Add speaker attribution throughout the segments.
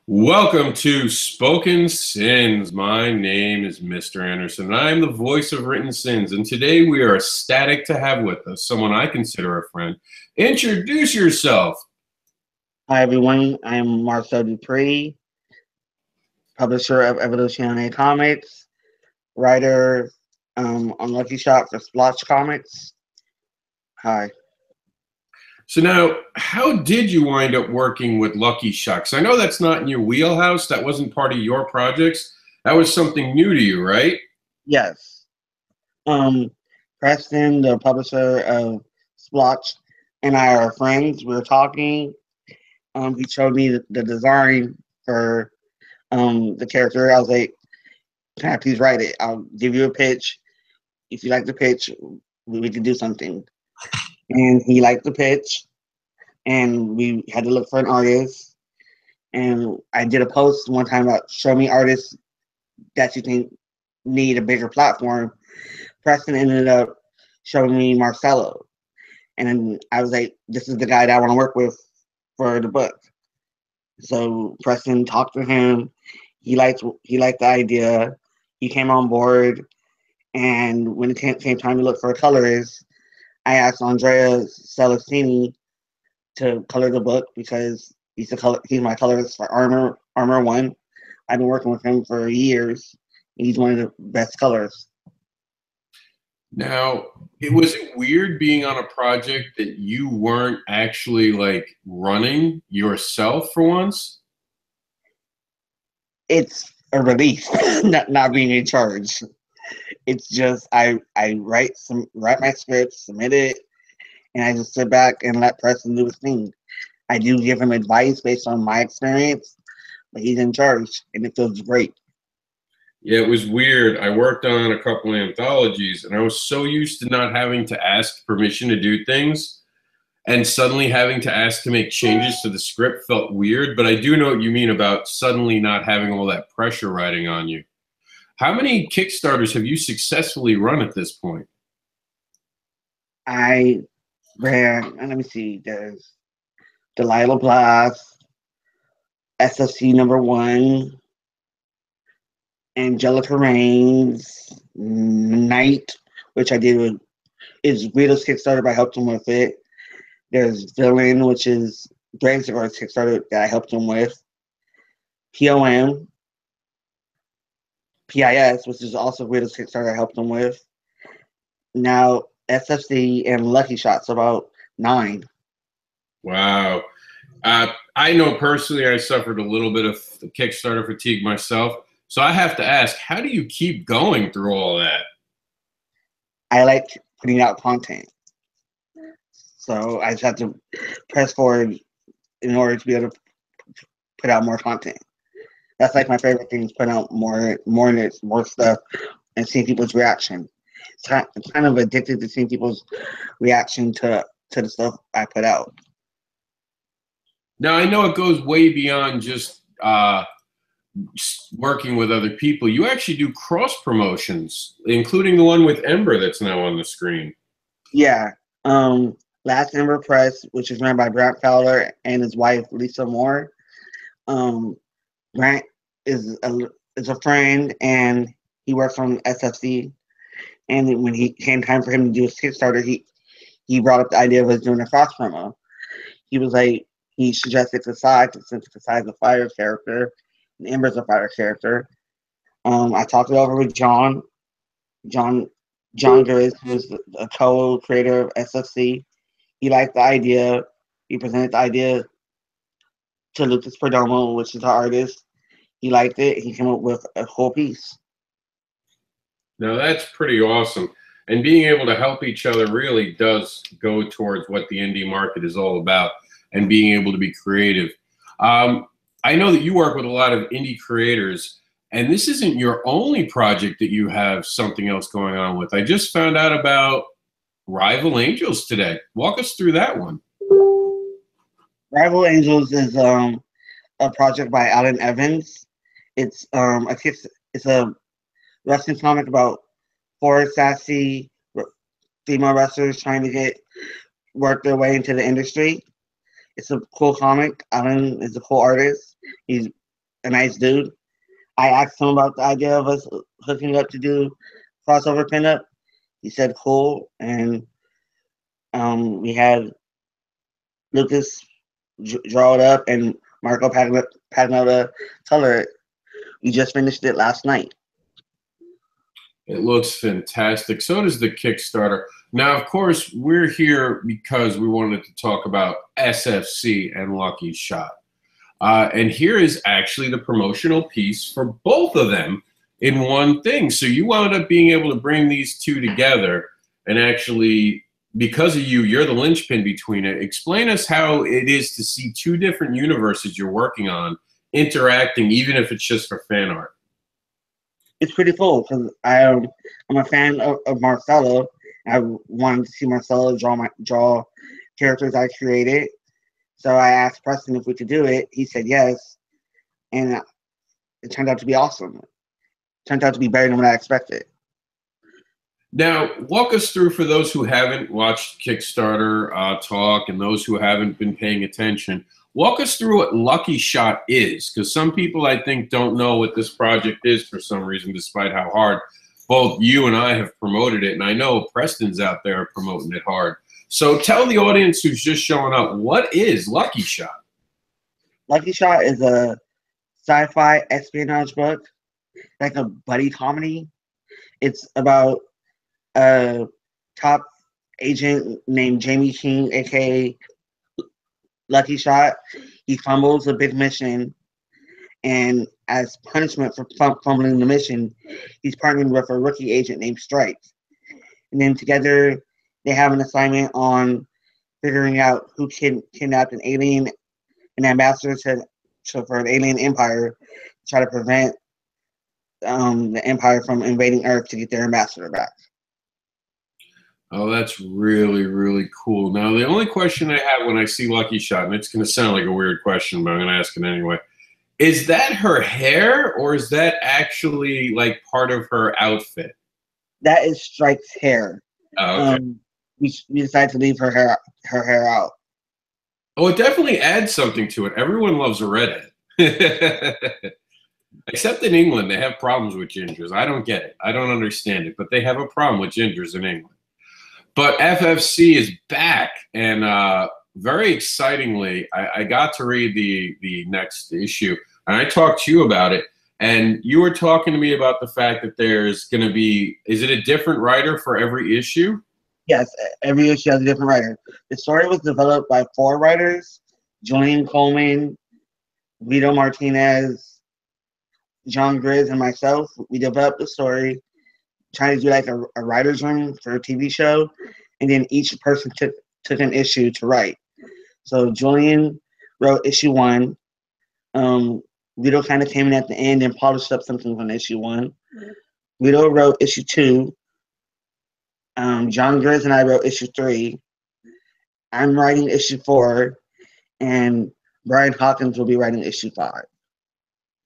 Speaker 1: Welcome to Spoken Sins. My name is Mr. Anderson, and I am the voice of Written Sins. And today we are ecstatic to have with us someone I consider a friend. Introduce yourself.
Speaker 2: Hi everyone, I'm Marcel Dupree, publisher of Evolutionary Comics, writer on Lucky Shot for Splotch Comics. Hi.
Speaker 1: So now, how did you wind up working with Lucky Shot? I know that's not in your wheelhouse. That wasn't part of your projects. That was something new to you, right?
Speaker 2: Yes. Preston, the publisher of Splotch, and I are friends. We were talking. He showed me the design for the character. I was like, "Can I please write it? I'll give you a pitch. If you like the pitch, we can do something." And he liked the pitch, and we had to look for an artist. And I did a post one time about show me artists that you think need a bigger platform. Preston ended up showing me Marcelo, and then I was like, "This is the guy that I want to work with for the book." So Preston talked to him. He liked the idea. He came on board, and when it came time to look for a colorist, I asked Andrea Celestini to color the book because he's my colorist for Armor 1. I've been working with him for years. He's one of the best colors.
Speaker 1: Now, was it weird being on a project that you weren't actually like running yourself for once?
Speaker 2: It's a relief not being in charge. It's just I write my script, submit it, and I just sit back and let Preston do his thing. I do give him advice based on my experience, but he's in charge, and it feels great.
Speaker 1: Yeah, it was weird. I worked on a couple of anthologies, and I was so used to not having to ask permission to do things, and suddenly having to ask to make changes to the script felt weird. But I do know what you mean about suddenly not having all that pressure riding on you. How many Kickstarters have you successfully run at this point?
Speaker 2: I ran, and let me see, there's Delilah Blast, SFC number 1, Angelica Reigns, Night, which I did with is Guido's Kickstarter, but I helped him with it. There's Villain, which is Brave Cigar's Kickstarter that I helped him with. POM, PIS, which is also Guido's Kickstarter I helped him with. Now SFC and Lucky Shots, about 9.
Speaker 1: Wow. I know personally I suffered a little bit of Kickstarter fatigue myself. So I have to ask, how do you keep going through all that?
Speaker 2: I like putting out content. So I just have to press forward in order to be able to put out more content. That's like my favorite thing is putting out more stuff and seeing people's reaction. I'm kind of addicted to seeing people's reaction to the stuff I put out.
Speaker 1: Now, I know it goes way beyond just working with other people. You actually do cross promotions, including the one with Ember that's now on the screen.
Speaker 2: Yeah. Last Ember Press, which is run by Brant Fowler and his wife, Lisa Moore. Brant is a friend, and he works on SFC. And when he came time for him to do his Kickstarter, he brought up the idea of us doing a cross promo. He was like, he suggested Kasai, since Kasai is a fire character, and Ember's a fire character. I talked it over with John Gris, who's a co-creator of SFC. He liked the idea. He presented the idea to Lucas Perdomo, which is the artist. He liked it. He came up with a whole piece.
Speaker 1: Now that's pretty awesome. And being able to help each other really does go towards what the indie market is all about and being able to be creative. I know that you work with a lot of indie creators, and this isn't your only project that you have something else going on with. I just found out about Rival Angels today. Walk us through that one.
Speaker 2: Rival Angels is a project by Alan Evans. It's a wrestling comic about 4 sassy female wrestlers trying to work their way into the industry. It's a cool comic. Alan is a cool artist. He's a nice dude. I asked him about the idea of us hooking up to do crossover pinup. He said cool, and we had Lucas draw it up and Marco Pagnota color it. We just finished it last night.
Speaker 1: It looks fantastic. So does the Kickstarter. Now, of course, we're here because we wanted to talk about SFC and Lucky Shot. And here is actually the promotional piece for both of them in one thing. So you wound up being able to bring these two together and actually, because of you, you're the linchpin between it. Explain us how it is to see two different universes you're working on interacting, even if it's just for fan art.
Speaker 2: It's pretty cool because I'm a fan of Marcelo. I wanted to see Marcelo draw characters I created. So I asked Preston if we could do it. He said yes, and it turned out to be awesome. It turned out to be better than what I expected.
Speaker 1: Now, walk us through, for those who haven't watched Kickstarter talk and those who haven't been paying attention, walk us through what Lucky Shot is, because some people, I think, don't know what this project is for some reason, despite how hard both you and I have promoted it. And I know Preston's out there promoting it hard. So tell the audience who's just showing up, what is Lucky Shot?
Speaker 2: Lucky Shot is a sci-fi espionage book, like a buddy comedy. It's about a top agent named Jamie King, aka Lucky Shot. He fumbles a big mission, and as punishment for fumbling the mission, he's partnering with a rookie agent named Stripes. And then together, they have an assignment on figuring out who kidnapped an ambassador for an alien empire, to try to prevent the empire from invading Earth to get their ambassador back.
Speaker 1: Oh, that's really, really cool. Now, the only question I have when I see Lucky Shot, and it's going to sound like a weird question, but I'm going to ask it anyway. Is that her hair, or is that actually like part of her outfit?
Speaker 2: That is Stripes' hair.
Speaker 1: Oh, okay.
Speaker 2: We decided to leave her hair out.
Speaker 1: Oh, it definitely adds something to it. Everyone loves a redhead. Except in England, they have problems with gingers. I don't get it. I don't understand it, but they have a problem with gingers in England. But FFC is back, and very excitingly, I got to read the next issue, and I talked to you about it, and you were talking to me about the fact that there's going to be, is it a different writer for every issue?
Speaker 2: Yes, every issue has a different writer. The story was developed by 4 writers: Julian Coleman, Vito Martinez, John Grizz, and myself. We developed the story, trying to do like a writer's room for a TV show, and then each person took an issue to write. So Julian wrote issue 1. Vito kind of came in at the end and polished up something on issue 1. Vito wrote issue 2. John Grizz and I wrote issue 3. I'm writing issue 4, and Brian Hawkins will be writing issue 5.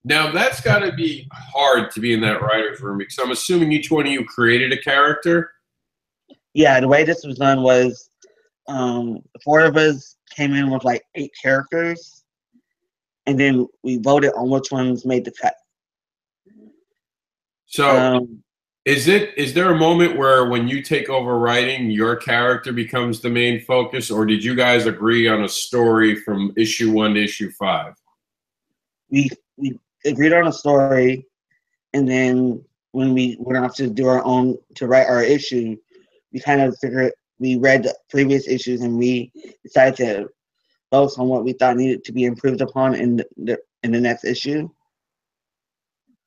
Speaker 1: Now, that's got to be hard to be in that writer's room, because I'm assuming each one of you created a character?
Speaker 2: Yeah, the way this was done was 4 of us came in with like 8 characters, and then we voted on which ones made the cut.
Speaker 1: So is there a moment where when you take over writing, your character becomes the main focus, or did you guys agree on a story from issue 1 to issue 5?
Speaker 2: We agreed on a story, and then when we went off to do our own, to write our issue, we kind of figured, we read the previous issues, and we decided to focus on what we thought needed to be improved upon in the next issue.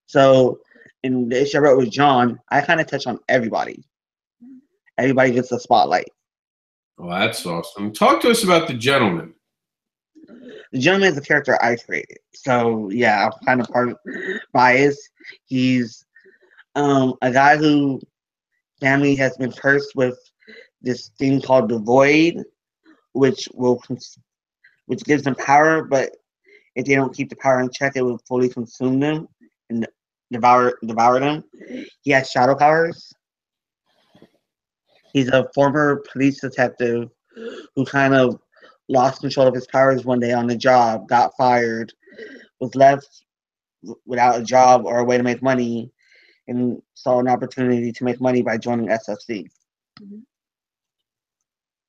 Speaker 2: So in the issue I wrote with John, I kind of touch on everybody. Everybody gets a spotlight.
Speaker 1: Well, that's awesome. Talk to us about the gentleman.
Speaker 2: The gentleman is a character I created. So yeah, I'm kind of part of biased. He's a guy who family has been cursed with this thing called the void, which gives them power, but if they don't keep the power in check, it will fully consume them and devour them. He has shadow powers. He's a former police detective who kind of lost control of his powers one day on the job, got fired, was left without a job or a way to make money, and saw an opportunity to make money by joining SFC.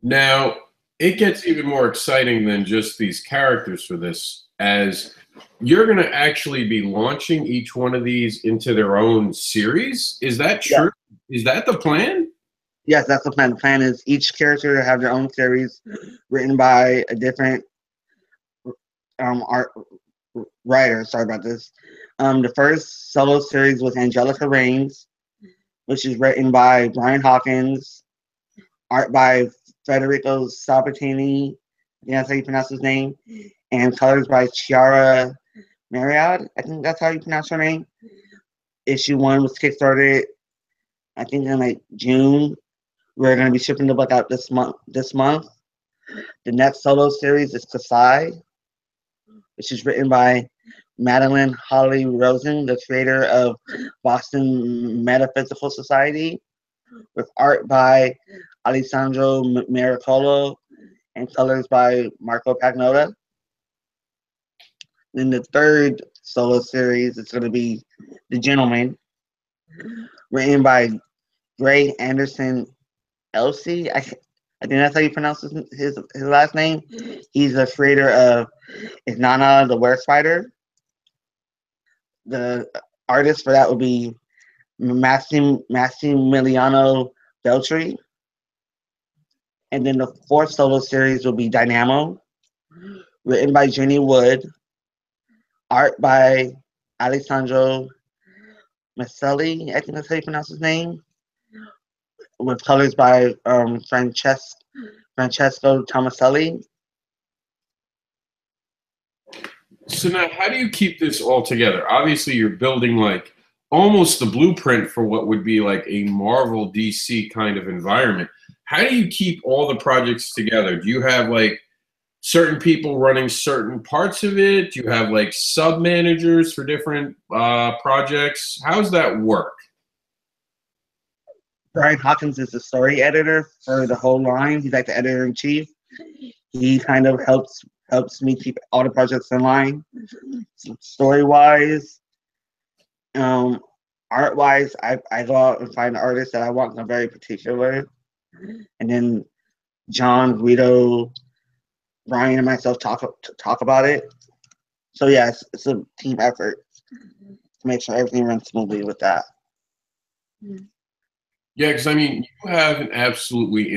Speaker 1: Now, it gets even more exciting than just these characters for this, as you're going to actually be launching each one of these into their own series. Is that true? Yeah. Is that the plan?
Speaker 2: Yes, that's the plan. The plan is each character to have their own series written by a different art writer. Sorry about this. The first solo series was Angelica Reigns, which is written by Brian Hawkins, art by Federico Sabatini, I think that's how you pronounce his name, and colors by Chiara Mariad. I think that's how you pronounce her name. Issue 1 was kickstarted, I think, in like June. We're going to be shipping the book out this month. The next solo series is Kasai, which is written by Madeline Holly Rosen, the creator of Boston Metaphysical Society, with art by Alessandro Miracolo and colors by Marco Pagnotta. Then the third solo series is going to be The Gentleman, written by Gray Anderson Elsie. I think that's how you pronounce his last name. He's the creator of Inanna the Were Spider. The artist for that would be Massimiliano Beltri. And then the fourth solo series will be Dynamo, written by Jenny Wood, art by Alessandro Maselli, I think that's how you pronounce his name, with colors by Francesco Tomaselli.
Speaker 1: So now, how do you keep this all together? Obviously, you're building like almost the blueprint for what would be like a Marvel DC kind of environment. How do you keep all the projects together? Do you have like certain people running certain parts of it? Do you have like sub-managers for different projects? How does that work?
Speaker 2: Brian Hawkins is the story editor for the whole line. He's like the editor-in-chief. He kind of helps me keep all the projects in line. Story-wise, art-wise, I go out and find artists that I want. I'm very particular. And then John, Guido, Brian, and myself talk about it. So yeah, it's a team effort to make sure everything runs smoothly with that.
Speaker 1: Yeah, because I mean, you have an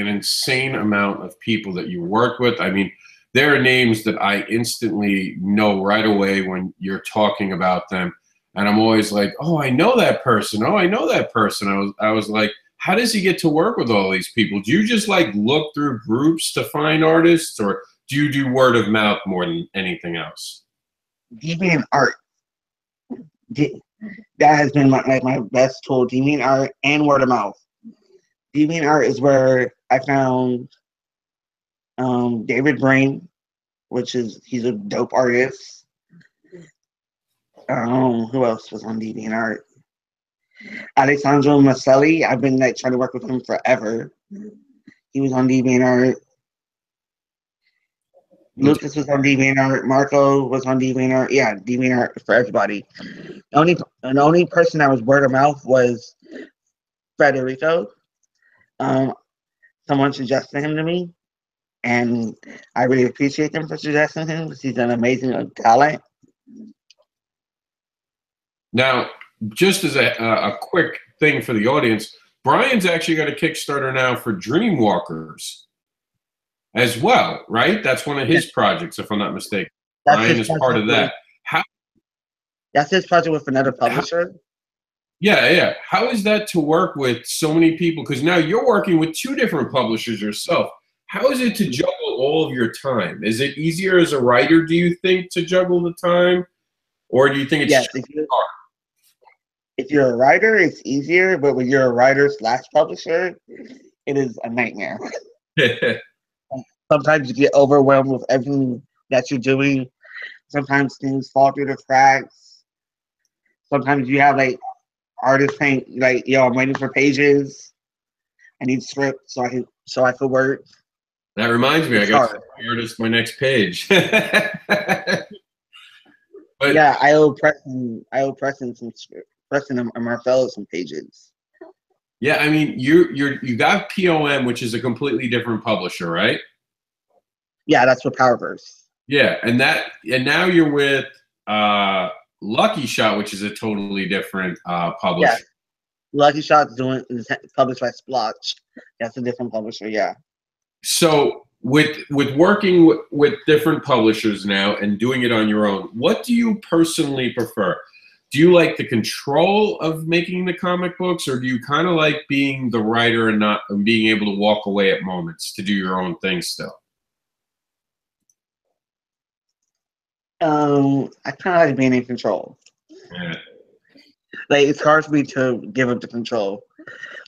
Speaker 1: insane amount of people that you work with. I mean, there are names that I instantly know right away when you're talking about them, and I'm always like, "Oh, I know that person. Oh, I know that person." I was like, "How does he get to work with all these people? Do you just like look through groups to find artists, or do you do word of mouth more than anything else?"
Speaker 2: Deviant art. That has been my best tool. Deviant art and word of mouth. Deviant art is where I found David Brain, he's a dope artist. Who else was on Deviant art? Alessandro Maselli. I've been like trying to work with him forever. He was on Deviant art. Lucas was on Deviant art. Marco was on Deviant art. Yeah, Deviant art for everybody. The only person that was word of mouth was Federico. Someone suggested him to me, and I really appreciate him for suggesting him because he's an amazing talent.
Speaker 1: Now, just as a quick thing for the audience, Brian's actually got a Kickstarter now for Dreamwalkers as well, right? That's one of his projects, if I'm not mistaken. Brian is part of that.
Speaker 2: That's his project with another publisher.
Speaker 1: Yeah. How is that to work with so many people? Because now you're working with 2 different publishers yourself. How is it to juggle all of your time? Is it easier as a writer, do you think, to juggle the time? Or do you think it's hard?
Speaker 2: If you're a writer, it's easier. But when you're a writer/publisher, it is a nightmare. Sometimes you get overwhelmed with everything that you're doing. Sometimes things fall through the cracks. Sometimes you have like artists saying like, "Yo, I'm waiting for pages. I need script so I can work."
Speaker 1: That reminds me,
Speaker 2: It's
Speaker 1: I got
Speaker 2: hard.
Speaker 1: to artist my next page. But
Speaker 2: Yeah, I owe Preston some Preston and Marcel some pages.
Speaker 1: yeah, I mean, you got POM, which is a completely different publisher, right?
Speaker 2: Yeah, that's for Powerverse.
Speaker 1: Yeah, and now you're with Lucky Shot, which is a totally different
Speaker 2: Yeah,
Speaker 1: publisher.
Speaker 2: Lucky Shot's doing is published by Splotch. That's a different publisher. Yeah.
Speaker 1: So with working with different publishers now and doing it on your own, what do you personally prefer? Do you like the control of making the comic books, or do you kind of like being the writer and not and being able to walk away at moments to do your own thing still?
Speaker 2: I kind of like being in control.
Speaker 1: Yeah.
Speaker 2: Like it's hard for me to give up the control.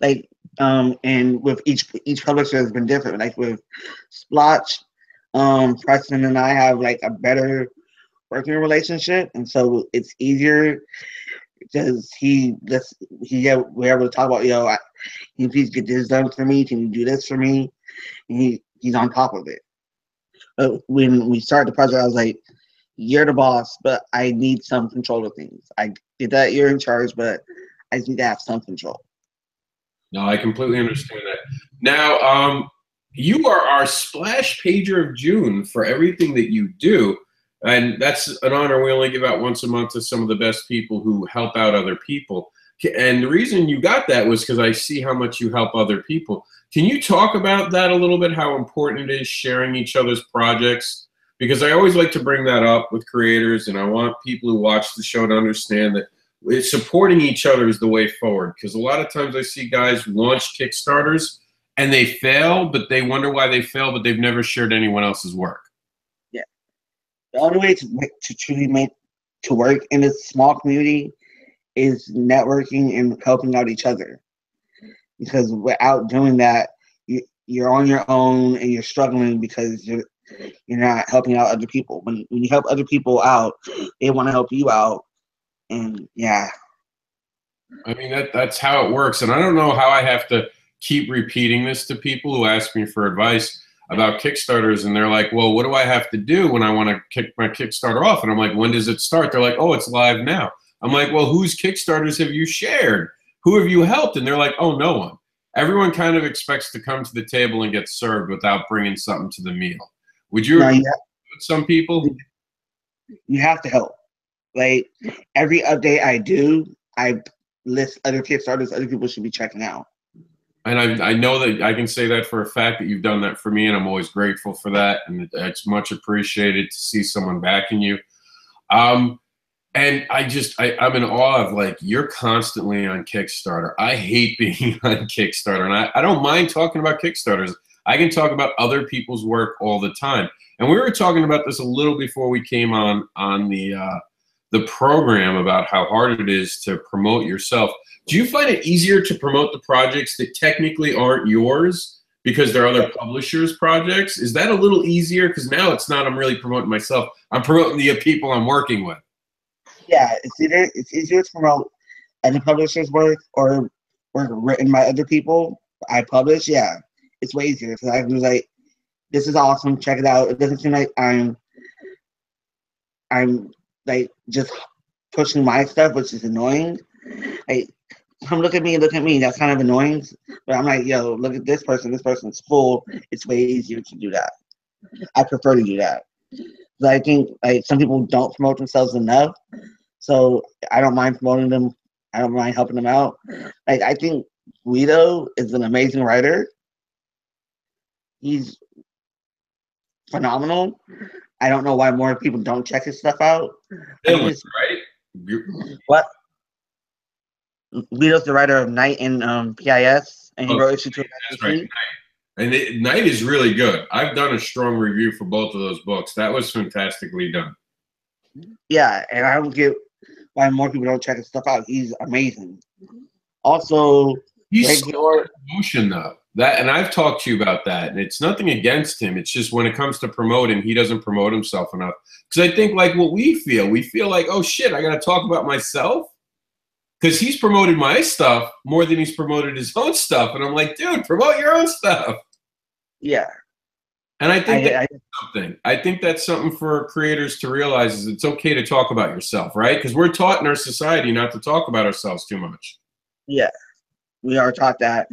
Speaker 2: Like and with each publisher has been different. Like with Splotch, Preston and I have like a better working relationship, and so it's easier because we're able to talk about can you please get this done for me? Can you do this for me? And he's on top of it. But when we started the project, I was like, you're the boss, but I need some control of things. I get that you're in charge, but I just need to have some control.
Speaker 1: No, I completely understand that. Now, you are our splash pager of June for everything that you do. And that's an honor we only give out once a month to some of the best people who help out other people. And the reason you got that was because I see how much you help other people. Can you talk about that a little bit, how important it is sharing each other's projects? Because I always like to bring that up with creators, and I want people who watch the show to understand that supporting each other is the way forward. Because a lot of times I see guys launch Kickstarters and they fail, but they wonder why they fail, but they've never shared anyone else's work.
Speaker 2: Yeah. The only way to truly make to work in this small community is networking and helping out each other. Because without doing that, you're on your own and you're struggling because you're not helping out other people. When you help other people out, they want to help you out. And yeah.
Speaker 1: I mean, that's how it works. And I don't know how I have to keep repeating this to people who ask me for advice about Kickstarters. And they're like, well, what do I have to do when I want to kick my Kickstarter off? And I'm like, when does it start? They're like, oh, it's live now. I'm like, well, whose Kickstarters have you shared? Who have you helped? And they're like, oh, no one. Everyone kind of expects to come to the table and get served without bringing something to the meal. Would you agree with some people?
Speaker 2: You have to help. Like every update I do, I list other Kickstarters other people should be checking out.
Speaker 1: And I know that I can say that for a fact that you've done that for me, and I'm always grateful for that, and it's much appreciated to see someone backing you. And I'm in awe of, like, you're constantly on Kickstarter. I hate being on Kickstarter, and I don't mind talking about Kickstarters. I can talk about other people's work all the time. And we were talking about this a little before we came on the program about how hard it is to promote yourself. Do you find it easier to promote the projects that technically aren't yours because they're other publishers' projects? Is that a little easier? Because now it's not I'm really promoting myself. I'm promoting the people I'm working with.
Speaker 2: Yeah, it's easier to promote other publishers' work or work written by other people I publish. Yeah, it's way easier because I can be like, this is awesome, check it out. It doesn't seem like I'm like just pushing my stuff, which is annoying. Like, come look at me. That's kind of annoying. But I'm like, yo, look at this person. This person's full. It's way easier to do that. I prefer to do that. But I think like some people don't promote themselves enough, so I don't mind promoting them. I don't mind helping them out. Like I think Guido is an amazing writer. He's phenomenal. I don't know why more people don't check his stuff out.
Speaker 1: Right?
Speaker 2: What? Guido's the writer of Night in PIS, and he wrote issue 2.
Speaker 1: That's right, Night. And Night is really good. I've done a strong review for both of those books. That was fantastically done.
Speaker 2: Yeah, and I don't get why more people don't check his stuff out. He's amazing. Also,
Speaker 1: he's so emotion though. And I've talked to you about that, and it's nothing against him. It's just when it comes to promoting, he doesn't promote himself enough. Because I think like what we feel like, oh shit, I got to talk about myself. Because he's promoted my stuff more than he's promoted his own stuff. And I'm like, dude, promote your own stuff.
Speaker 2: Yeah.
Speaker 1: And I think I think that's something for creators to realize is it's okay to talk about yourself, right? Because we're taught in our society not to talk about ourselves too much.
Speaker 2: Yeah, we are taught that,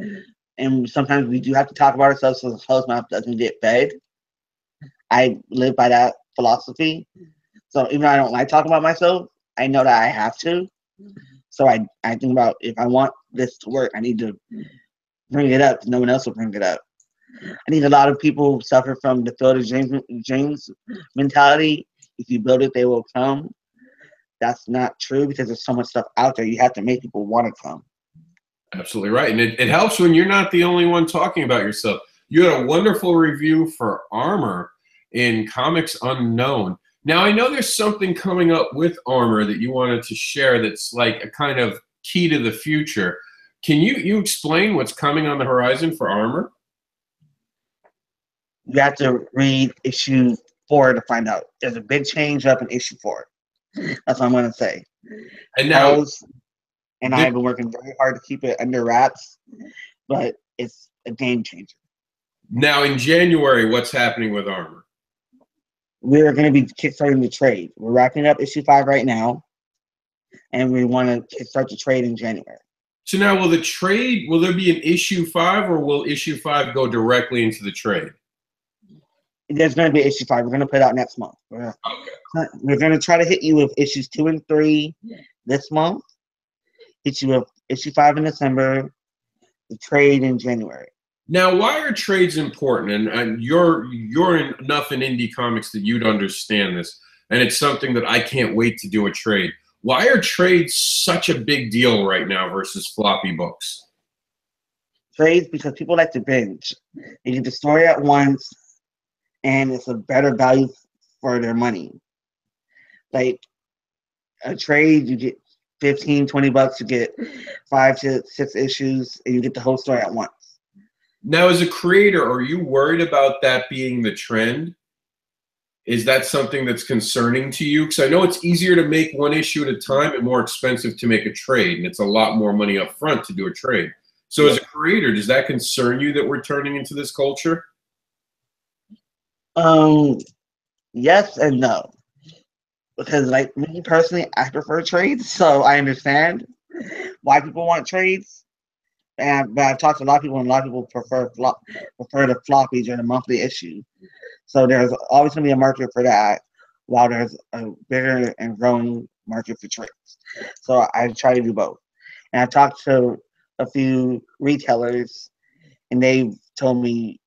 Speaker 2: and sometimes we do have to talk about ourselves so the closed mouth doesn't get fed. I live by that philosophy. So even though I don't like talking about myself, I know that I have to. So I think about if I want this to work, I need to bring it up. No one else will bring it up. I think a lot of people suffer from the field of dreams mentality. If you build it, they will come. That's not true because there's so much stuff out there. You have to make people want to come.
Speaker 1: Absolutely right. And it helps when you're not the only one talking about yourself. You had a wonderful review for Armor in Comics Unknown. Now, I know there's something coming up with Armor that you wanted to share that's like a kind of key to the future. Can you explain what's coming on the horizon for Armor?
Speaker 2: You have to read issue 4 to find out. There's a big change up in issue 4. That's what I'm going to say.
Speaker 1: And now,
Speaker 2: and I've been working very hard to keep it under wraps, but it's a game changer.
Speaker 1: Now, in January, what's happening with Armor?
Speaker 2: We're going to be kickstarting the trade. We're wrapping up issue 5 right now, and we want to start the trade in January.
Speaker 1: So now, will there be an issue 5, or will issue 5 go directly into the trade?
Speaker 2: There's going to be issue 5. We're going to put it out next month. We're going to try to hit you with issues 2 and 3 this month. Hit you with issue 5 in December. The trade in January.
Speaker 1: Now, why are trades important? And you're enough in indie comics that you'd understand this, and it's something that I can't wait to do a trade. Why are trades such a big deal right now versus floppy books?
Speaker 2: Trades because people like to binge. They get the story at once, and it's a better value for their money. Like a trade, you get $15, $20, you get 5 to 6 issues, and you get the whole story at once.
Speaker 1: Now, as a creator, are you worried about that being the trend? Is that something that's concerning to you? Because I know it's easier to make one issue at a time and more expensive to make a trade, and it's a lot more money up front to do a trade. So as a creator, does that concern you that we're turning into this culture?
Speaker 2: Yes and no. Because like me personally, I prefer trades, so I understand why people want trades. But I've talked to a lot of people, and a lot of people prefer the floppies or the monthly issue. So there's always going to be a market for that, while there's a bigger and growing market for trades. So I try to do both. And I've talked to a few retailers, and they've told me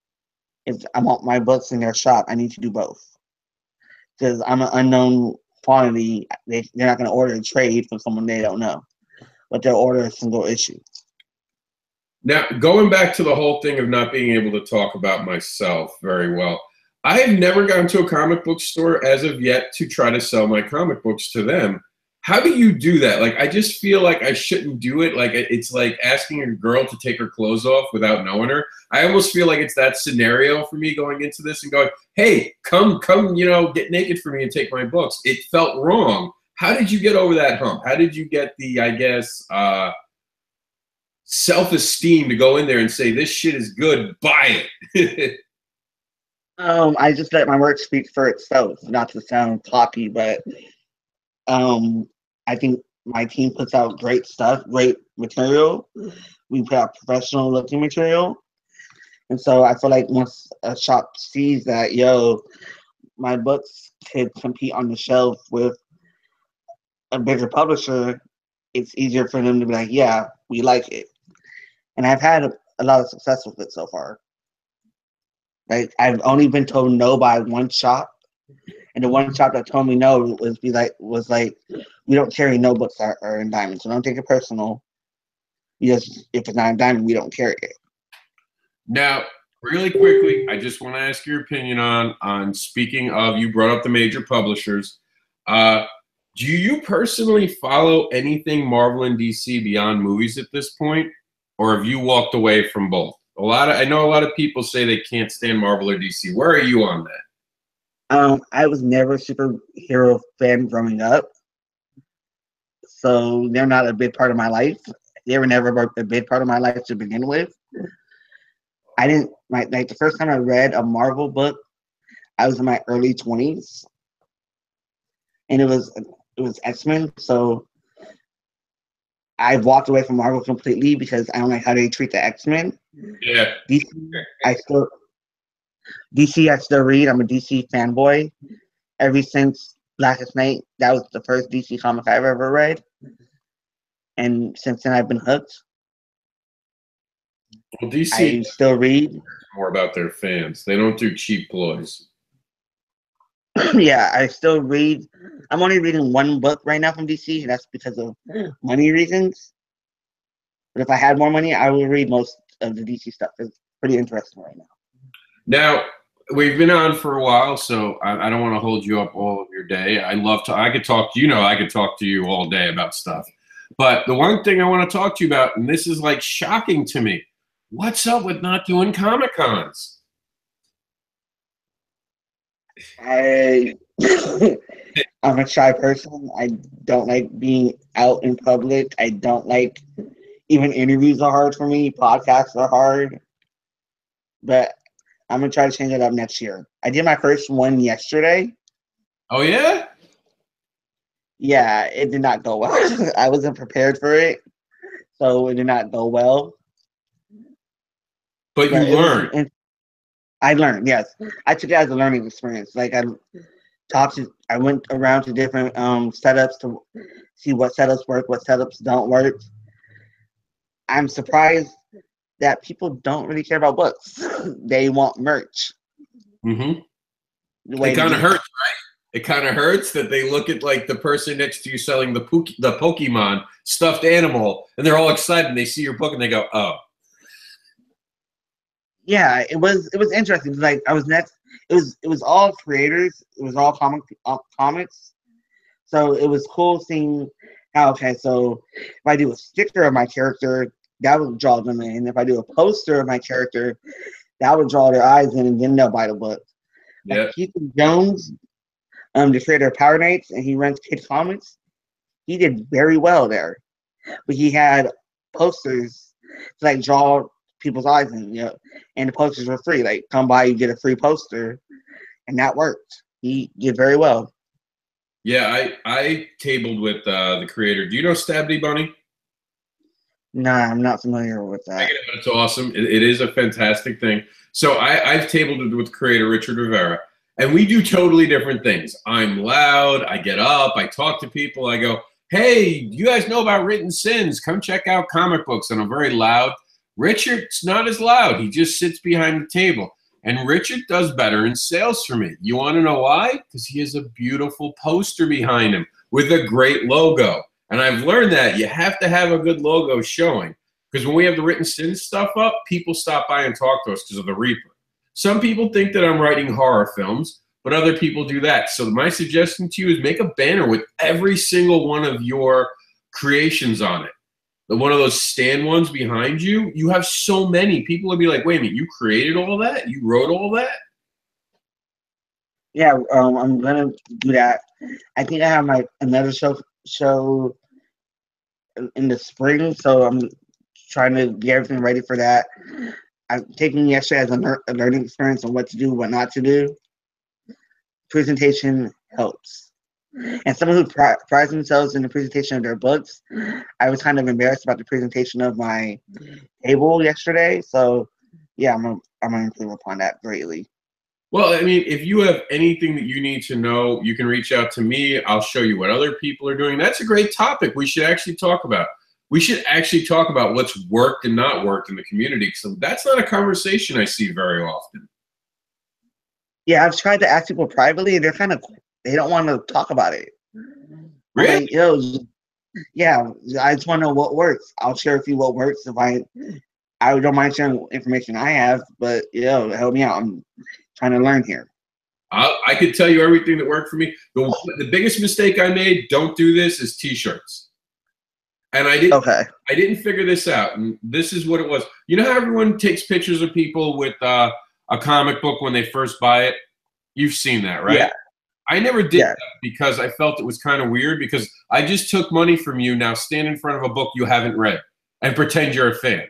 Speaker 2: if I want my books in their shop, I need to do both. Because I'm an unknown quantity, they're not going to order a trade from someone they don't know, but they'll order a single issue.
Speaker 1: Now, going back to the whole thing of not being able to talk about myself very well, I have never gone to a comic book store as of yet to try to sell my comic books to them. How do you do that? Like, I just feel like I shouldn't do it. Like, it's like asking a girl to take her clothes off without knowing her. I almost feel like it's that scenario for me going into this and going, hey, come, get naked for me and take my books. It felt wrong. How did you get over that hump? How did you get the, I guess, self-esteem to go in there and say, this shit is good, buy it?
Speaker 2: I just let my work speak for itself, not to sound cocky, but I think my team puts out great stuff, great material. We put out professional looking material. And so I feel like once a shop sees that, my books could compete on the shelf with a bigger publisher, it's easier for them to be like, yeah, we like it. And I've had a lot of success with it so far. Like, I've only been told no by one shop, and the one shop that told me no was like, we don't carry no books that are in diamond, so don't take it personal. If it's not in diamond, we don't carry it.
Speaker 1: Now, really quickly, I just want to ask your opinion on speaking of, you brought up the major publishers. Do you personally follow anything Marvel and DC beyond movies at this point? Or have you walked away from both? I know a lot of people say they can't stand Marvel or DC. Where are you on that?
Speaker 2: I was never a superhero fan growing up, so they're not a big part of my life. They were never a big part of my life to begin with. The first time I read a Marvel book I was in my early 20s, and it was X-Men. So I've walked away from Marvel completely because I don't like how they treat the X-Men.
Speaker 1: Yeah.
Speaker 2: DC, I still read. I'm a DC fanboy. Ever since Blackest Night, that was the first DC comic I've ever read, and since then I've been hooked.
Speaker 1: Well, DC
Speaker 2: I still read.
Speaker 1: more about their fans. They don't do cheap ploys.
Speaker 2: Yeah, I still read. I'm only reading one book right now from DC, and that's because of money reasons. But if I had more money, I would read most of the DC stuff. It's pretty interesting right now.
Speaker 1: Now, we've been on for a while, so I don't want to hold you up all of your day. I could talk to I could talk to you all day about stuff. But the one thing I want to talk to you about, and this is like shocking to me, what's up with not doing Comic Cons?
Speaker 2: I'm a shy person. I don't like being out in public. I don't like, even interviews are hard for me. Podcasts are hard. But I'm going to try to change it up next year. I did my first one yesterday.
Speaker 1: Oh, yeah?
Speaker 2: Yeah, it did not go well. I wasn't prepared for it, so it did not go well.
Speaker 1: But you learned.
Speaker 2: I learned, yes. I took it as a learning experience. Like I went around to different setups to see what setups work, what setups don't work. I'm surprised that people don't really care about books. They want merch.
Speaker 1: Mm-hmm. It kind of hurts, right? It kind of hurts that they look at like the person next to you selling the Pokemon stuffed animal, and they're all excited. And they see your book and they go, "Oh."
Speaker 2: Yeah, it was interesting. Like I was next. It was all creators. It was all comics. So it was cool seeing how, okay, so if I do a sticker of my character, that would draw them in. If I do a poster of my character, that would draw their eyes in, and then they'll buy the book.
Speaker 1: Yeah.
Speaker 2: Like Keith Jones, the creator of Power Knights, and he runs Kid Comics, he did very well there. But he had posters to like draw people's eyes in, and the posters were free. Like, come by, you get a free poster, and that worked. He did very well.
Speaker 1: Yeah, I tabled with the creator. Do you know Stabby Bunny?
Speaker 2: Nah, I'm not familiar with that.
Speaker 1: It's awesome. It is a fantastic thing. So I've tabled with creator Richard Rivera, and we do totally different things. I'm loud. I get up. I talk to people. I go, hey, you guys know about Written Sins? Come check out comic books. And I'm very loud. Richard's not as loud. He just sits behind the table. And Richard does better in sales for me. You want to know why? Because he has a beautiful poster behind him with a great logo. And I've learned that you have to have a good logo showing. Because when we have the Written Sins stuff up, people stop by and talk to us because of the Reaper. Some people think that I'm writing horror films, but other people do that. So my suggestion to you is make a banner with every single one of your creations on it. One of those stand ones behind you, you have so many. People will be like, wait a minute, you created all that? You wrote all that?
Speaker 2: Yeah, I'm going to do that. I think I have another show in the spring, so I'm trying to get everything ready for that. I'm taking yesterday as a learning experience on what to do, what not to do. Presentation helps. And someone who prides themselves in the presentation of their books, I was kind of embarrassed about the presentation of my table yesterday. So, yeah, I'm gonna improve upon that greatly.
Speaker 1: Well, I mean, if you have anything that you need to know, you can reach out to me. I'll show you what other people are doing. That's a great topic we should actually talk about. We should actually talk about what's worked and not worked in the community. So that's not a conversation I see very often.
Speaker 2: Yeah, I've tried to ask people privately, and they don't want to talk about it.
Speaker 1: Really?
Speaker 2: Like, yeah, I just want to know what works. I'll share with you what works. If I don't mind sharing information I have, but help me out. I'm trying to learn here.
Speaker 1: I could tell you everything that worked for me. The biggest mistake I made, don't do this, is T-shirts. And I didn't figure this out. And this is what it was. You know how everyone takes pictures of people with a comic book when they first buy it? You've seen that, right?
Speaker 2: Yeah.
Speaker 1: I never did that because I felt it was kind of weird because I just took money from you. Now stand in front of a book you haven't read and pretend you're a fan.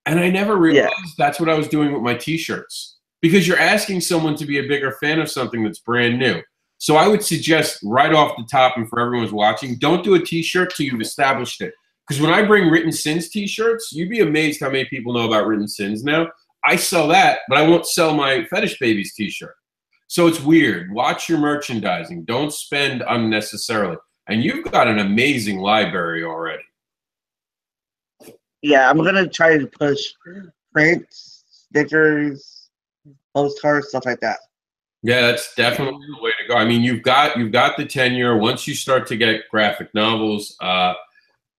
Speaker 1: And I never realized that's what I was doing with my T-shirts. because you're asking someone to be a bigger fan of something that's brand new. So I would suggest right off the top, and for everyone who's watching, don't do a t-shirt till you've established it. Because when I bring Written Sins t-shirts, you'd be amazed how many people know about Written Sins now. I sell that, but I won't sell my Fetish Babies t-shirt. So it's weird. Watch your merchandising. Don't spend unnecessarily. And you've got an amazing library already.
Speaker 2: Yeah, I'm gonna try to push prints, stickers, postcards, stuff like that.
Speaker 1: Yeah, that's definitely the way to go. I mean, you've got the tenure. Once you start to get graphic novels,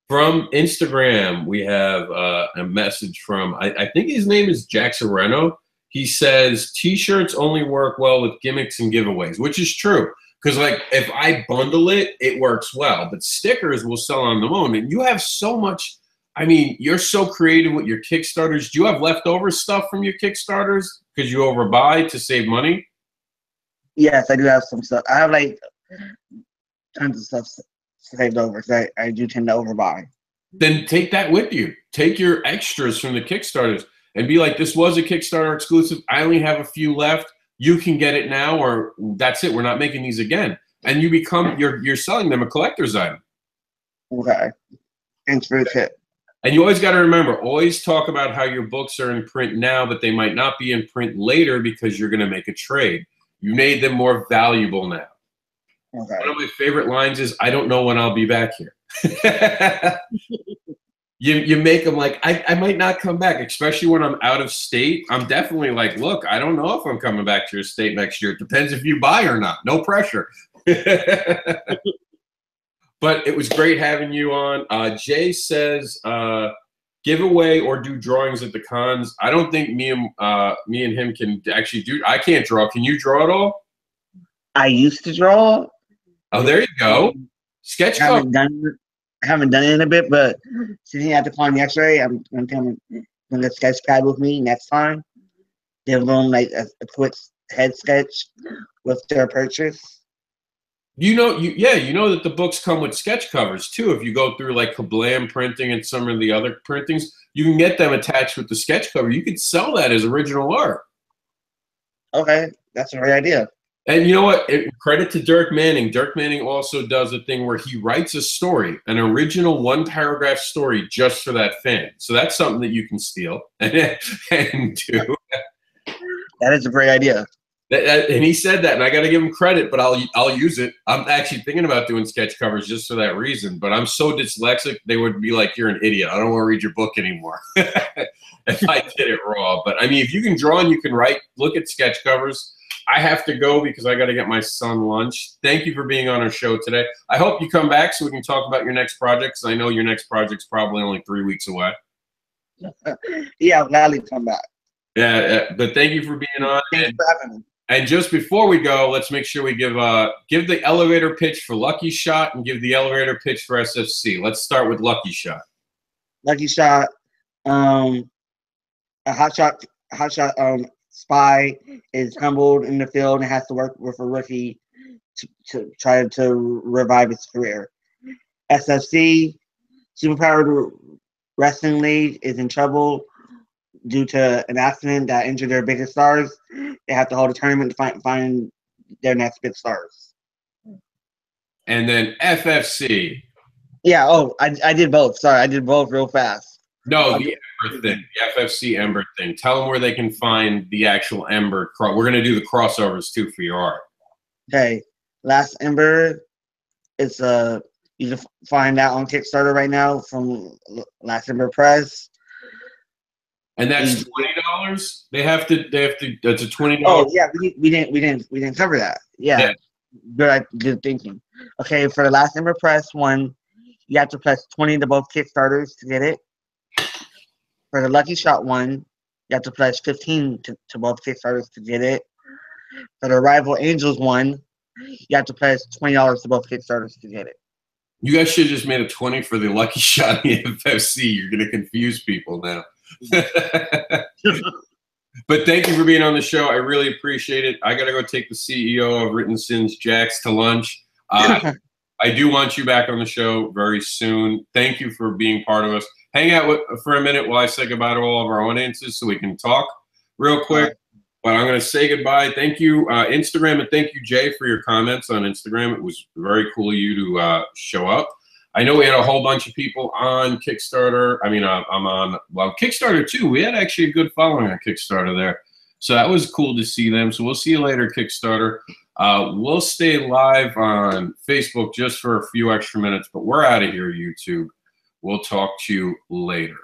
Speaker 1: from Instagram, we have a message from, I think his name is Jack Sereno. He says, t-shirts only work well with gimmicks and giveaways, which is true. Because, like, if I bundle it, it works well. But stickers will sell on their own. And you have so much, I mean, you're so creative with your Kickstarters. Do you have leftover stuff from your Kickstarters because you overbuy to save money?
Speaker 2: Yes, I do have some stuff. I have, like, tons of stuff saved over because I do tend to overbuy.
Speaker 1: Then take that with you. Take your extras from the Kickstarters and be like, this was a Kickstarter exclusive. I only have a few left. You can get it now, or that's it. We're not making these again. And you become, you're selling them a collector's item.
Speaker 2: Okay. Thanks for the tip.
Speaker 1: And you always got to remember, always talk about how your books are in print now, but they might not be in print later because you're going to make a trade. You made them more valuable now.
Speaker 2: Okay.
Speaker 1: One of my favorite lines is, I don't know when I'll be back here. You make them like, I might not come back, especially when I'm out of state. I'm definitely like, look, I don't know if I'm coming back to your state next year. It depends if you buy or not. No pressure. But it was great having you on. Jay says, giveaway or do drawings at the cons. I don't think me and him can actually do. I can't draw. Can you draw at all?
Speaker 2: I used to draw.
Speaker 1: Oh, there you go. Sketch
Speaker 2: I haven't done it in a bit, but since he had to climb the X-ray, I'm gonna bring a sketch pad with me next time. Give them like a quick head sketch with their purchase.
Speaker 1: You know that the books come with sketch covers too. If you go through like Kablam Printing and some of the other printings, you can get them attached with the sketch cover. You could sell that as original art.
Speaker 2: Okay, that's a great idea.
Speaker 1: And you know what? Credit to Dirk Manning. Dirk Manning also does a thing where he writes a story, an original one-paragraph story just for that fan. So that's something that you can steal and do.
Speaker 2: That is a great idea.
Speaker 1: And he said that, and I got to give him credit, but I'll use it. I'm actually thinking about doing sketch covers just for that reason. But I'm so dyslexic, they would be like, "You're an idiot. I don't want to read your book anymore." If I did it raw. But I mean, if you can draw and you can write, look at sketch covers. I have to go because I got to get my son lunch. Thank you for being on our show today. I hope you come back so we can talk about your next project, because I know your next project's probably only 3 weeks away.
Speaker 2: Yeah, I'll gladly come back.
Speaker 1: Yeah, but thank you for being on.
Speaker 2: Thanks for having me.
Speaker 1: And just before we go, let's make sure we give the elevator pitch for Lucky Shot and give the elevator pitch for SFC. Let's start with Lucky Shot.
Speaker 2: Lucky Shot, a hotshot spy is humbled in the field and has to work with a rookie to try to revive his career. SFC, Superpowered Wrestling League, is in trouble due to an accident that injured their biggest stars. They have to hold a tournament to find their next big stars.
Speaker 1: And then FFC.
Speaker 2: Yeah, I did both. Sorry, I did both real fast.
Speaker 1: No, the Ember thing, the FFC Ember thing. Tell them where they can find the actual Ember. We're going to do the crossovers, too, for your art.
Speaker 2: Okay. Last Ember is you can find that on Kickstarter right now from Last Ember Press.
Speaker 1: And that's $20. They have to. That's a $20.
Speaker 2: Oh yeah, we didn't cover that. Yeah. Good thinking. Okay, for the Last Ember Press one, you have to press 20 to both Kickstarters to get it. For the Lucky Shot one, you have to pledge 15 to both Kickstarters to get it. For the Rival Angels one, you have to pledge $20 to both Kickstarters to get it.
Speaker 1: You guys should have just made a 20 for the Lucky Shot in the FFC. You're going to confuse people now. But thank you for being on the show. I really appreciate it. I got to go take the CEO of Written Sins, Jax, to lunch. I do want you back on the show very soon. Thank you for being part of us. Hang out for a minute while I say goodbye to all of our audiences so we can talk real quick. But I'm going to say goodbye. Thank you, Instagram, and thank you, Jay, for your comments on Instagram. It was very cool of you to show up. I know we had a whole bunch of people on Kickstarter. I mean, I'm on, well, Kickstarter too. We had actually a good following on Kickstarter there. So that was cool to see them. So we'll see you later, Kickstarter. We'll stay live on Facebook just for a few extra minutes, but we're out of here, YouTube. We'll talk to you later.